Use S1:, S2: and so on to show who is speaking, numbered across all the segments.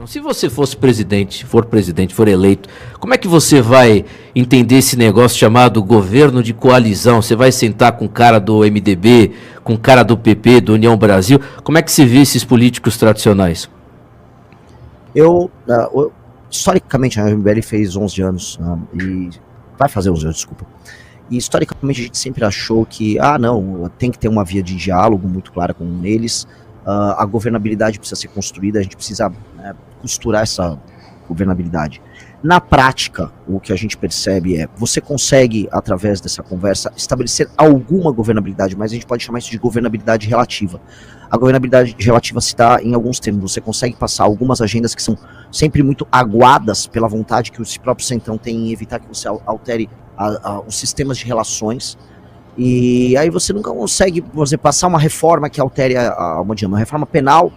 S1: Se você fosse presidente, for eleito, como é que você vai entender esse negócio chamado governo de coalizão? Você vai sentar com o cara do MDB, com o cara do PP, do União Brasil? Como é que você vê esses políticos tradicionais?
S2: Historicamente, a MBL fez 11 anos, e vai fazer 11 anos, desculpa. E historicamente a gente sempre achou que, não, tem que ter uma via de diálogo muito clara com eles, a governabilidade precisa ser construída, a gente precisa costurar essa governabilidade. Na prática, o que a gente percebe é, você consegue, através dessa conversa, estabelecer alguma governabilidade, mas a gente pode chamar isso de governabilidade relativa. A governabilidade relativa se dá em alguns termos, você consegue passar algumas agendas que são sempre muito aguadas pela vontade que o próprio Centrão tem em evitar que você altere os sistemas de relações, e aí você nunca consegue, por exemplo, passar uma reforma que altere uma reforma penal,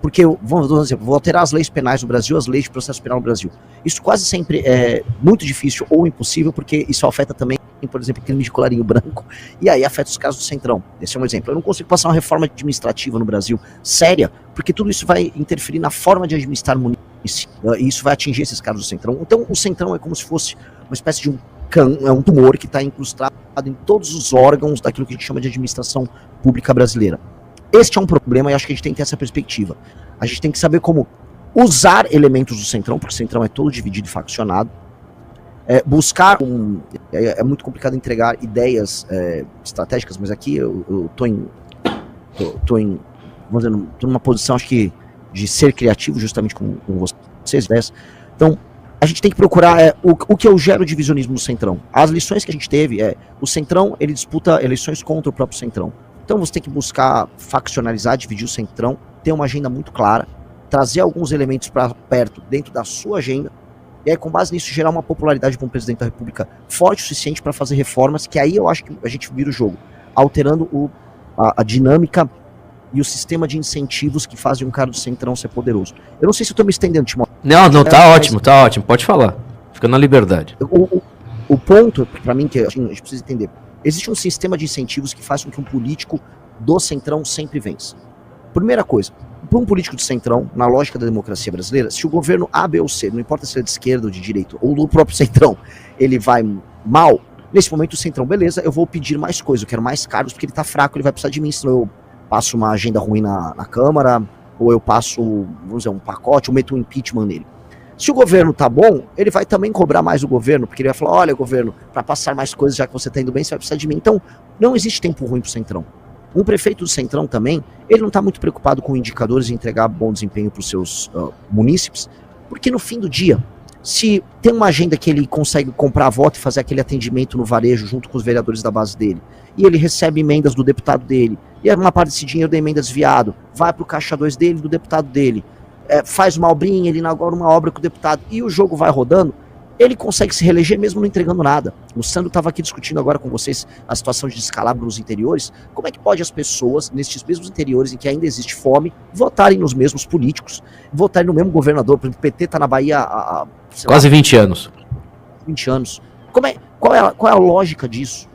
S2: porque, vamos dizer, vou alterar as leis penais no Brasil, as leis de processo penal no Brasil. Isso quase sempre é muito difícil ou impossível, porque isso afeta também, por exemplo, crime de colarinho branco, e aí afeta os casos do Centrão. Esse é um exemplo. Eu não consigo passar uma reforma administrativa no Brasil séria, porque tudo isso vai interferir na forma de administrar município, e isso vai atingir esses casos do Centrão. Então, o Centrão é como se fosse uma espécie de um tumor que está incrustado em todos os órgãos daquilo que a gente chama de administração pública brasileira. Este é um problema e acho que a gente tem que ter essa perspectiva. A gente tem que saber como usar elementos do Centrão, porque o Centrão é todo dividido e faccionado, buscar é muito complicado entregar ideias estratégicas, mas aqui eu tô numa posição, acho que, de ser criativo justamente com vocês, ideias. Então, a gente tem que procurar o que eu gero divisionismo no Centrão. As lições que a gente teve o Centrão, ele disputa eleições contra o próprio Centrão. Então você tem que buscar faccionalizar, dividir o Centrão, ter uma agenda muito clara, trazer alguns elementos para perto dentro da sua agenda, e aí com base nisso gerar uma popularidade para um presidente da República forte o suficiente para fazer reformas, que aí eu acho que a gente vira o jogo, alterando a dinâmica e o sistema de incentivos que fazem um cara do Centrão ser poderoso. Eu não sei se eu estou me estendendo, Timóteo.
S1: Não, tá ótimo, pode falar. Fica na liberdade.
S2: O ponto, para mim, que a gente precisa entender, existe um sistema de incentivos que faz com que um político do Centrão sempre vença. Primeira coisa, para um político do Centrão, na lógica da democracia brasileira, se o governo A, B ou C, não importa se é de esquerda ou de direita, ou do próprio Centrão, ele vai mal, nesse momento o Centrão, beleza, eu vou pedir mais coisa, eu quero mais cargos, porque ele tá fraco, ele vai precisar de mim, senão eu passo uma agenda ruim na Câmara, ou eu passo, vamos dizer, um pacote, ou meto um impeachment nele. Se o governo tá bom, ele vai também cobrar mais o governo, porque ele vai falar, olha, governo, para passar mais coisas, já que você tá indo bem, você vai precisar de mim. Então, não existe tempo ruim pro Centrão. Um prefeito do Centrão também, ele não tá muito preocupado com indicadores e entregar bom desempenho pros seus munícipes, porque no fim do dia, se tem uma agenda que ele consegue comprar voto e fazer aquele atendimento no varejo junto com os vereadores da base dele, e ele recebe emendas do deputado dele, e uma parte desse dinheiro da emenda desviado vai pro caixa 2 dele, do deputado dele, faz uma obrinha, ele inaugura uma obra com o deputado, e o jogo vai rodando, ele consegue se reeleger mesmo não entregando nada. O Sandro estava aqui discutindo agora com vocês a situação de descalabro nos interiores. Como é que pode as pessoas, nestes mesmos interiores em que ainda existe fome, votarem nos mesmos políticos, votarem no mesmo governador? Por exemplo, o PT está na Bahia há
S1: quase 20 anos.
S2: 20 anos. Qual é a lógica disso?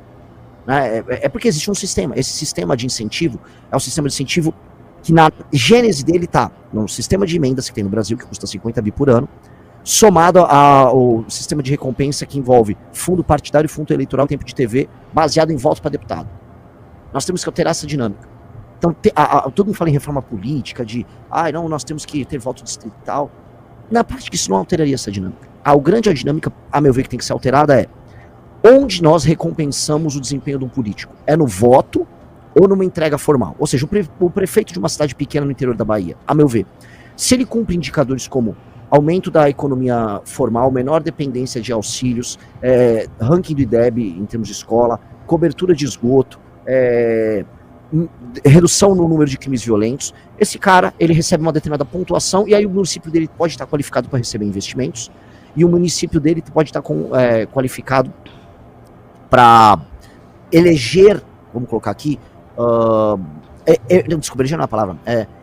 S2: É porque existe um sistema. Esse sistema de incentivo é um sistema de incentivo que na gênese dele está no sistema de emendas que tem no Brasil, que custa 50 bi por ano, somado ao sistema de recompensa que envolve fundo partidário e fundo eleitoral, tempo de TV, baseado em votos para deputado. Nós temos que alterar essa dinâmica. Então, todo mundo fala em reforma política, não, nós temos que ter voto distrital. Na prática, isso não alteraria essa dinâmica. A grande dinâmica, a meu ver, que tem que ser alterada é onde nós recompensamos o desempenho de um político. É no voto ou numa entrega formal? Ou seja, o prefeito de uma cidade pequena no interior da Bahia, a meu ver, se ele cumpre indicadores como aumento da economia formal, menor dependência de auxílios, ranking do IDEB em termos de escola, cobertura de esgoto, redução no número de crimes violentos, esse cara, ele recebe uma determinada pontuação e aí o município dele pode estar qualificado para receber investimentos e o município dele pode estar qualificado para eleger, vamos colocar aqui, desculpa, eleger não é a palavra,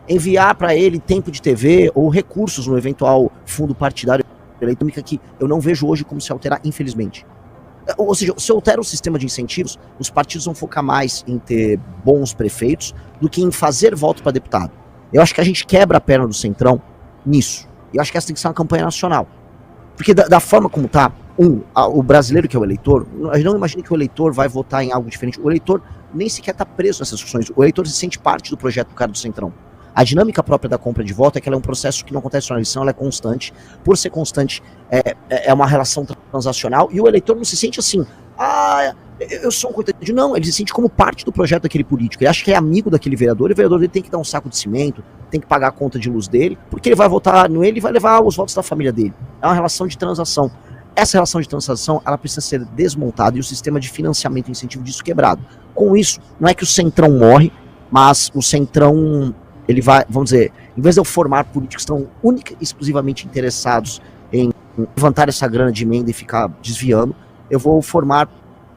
S2: enviar para ele tempo de TV ou recursos no eventual fundo partidário eleitoral, que eu não vejo hoje como se alterar, infelizmente. Ou seja, se altera o sistema de incentivos, os partidos vão focar mais em ter bons prefeitos do que em fazer voto para deputado. Eu acho que a gente quebra a perna do Centrão nisso. E eu acho que essa tem que ser uma campanha nacional. Porque da forma como tá, o brasileiro que é o eleitor, a gente não imagina que o eleitor vai votar em algo diferente. O eleitor nem sequer tá preso nessas discussões. O eleitor se sente parte do projeto do cara do Centrão. A dinâmica própria da compra de voto é que ela é um processo que não acontece só na eleição, ela é constante. Por ser constante, é uma relação transacional. E o eleitor não se sente assim, eu sou um coitadinho. Não, ele se sente como parte do projeto daquele político. Ele acha que é amigo daquele vereador, e o vereador dele tem que dar um saco de cimento, tem que pagar a conta de luz dele, porque ele vai votar nele e vai levar os votos da família dele. É uma relação de transação. Essa relação de transação, ela precisa ser desmontada e o sistema de financiamento e incentivo disso quebrado. Com isso, não é que o Centrão morre, mas o Centrão, ele vai, vamos dizer, em vez de eu formar políticos que estão única e exclusivamente interessados em levantar essa grana de emenda e ficar desviando, eu vou formar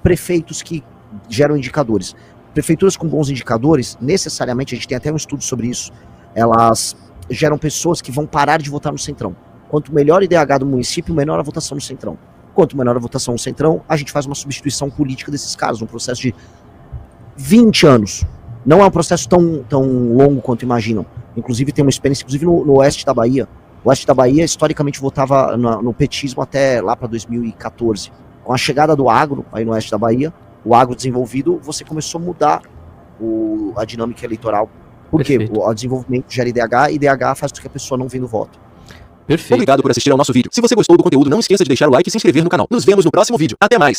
S2: prefeitos que geram indicadores. Prefeituras com bons indicadores, necessariamente, a gente tem até um estudo sobre isso, elas geram pessoas que vão parar de votar no Centrão. Quanto melhor o IDH do município, menor a votação no Centrão. Quanto menor a votação no Centrão, a gente faz uma substituição política desses caras, um processo de 20 anos. Não é um processo tão longo quanto imaginam. Inclusive tem uma experiência, inclusive no oeste da Bahia. O oeste da Bahia, historicamente, votava no petismo até lá para 2014. Com a chegada do agro, aí no oeste da Bahia, o agro desenvolvido, você começou a mudar a dinâmica eleitoral. Por quê? O desenvolvimento gera IDH, e IDH faz com que a pessoa não venha no voto.
S1: Perfeito.
S3: Obrigado por assistir ao nosso vídeo. Se você gostou do conteúdo, não esqueça de deixar o like e se inscrever no canal. Nos vemos no próximo vídeo. Até mais!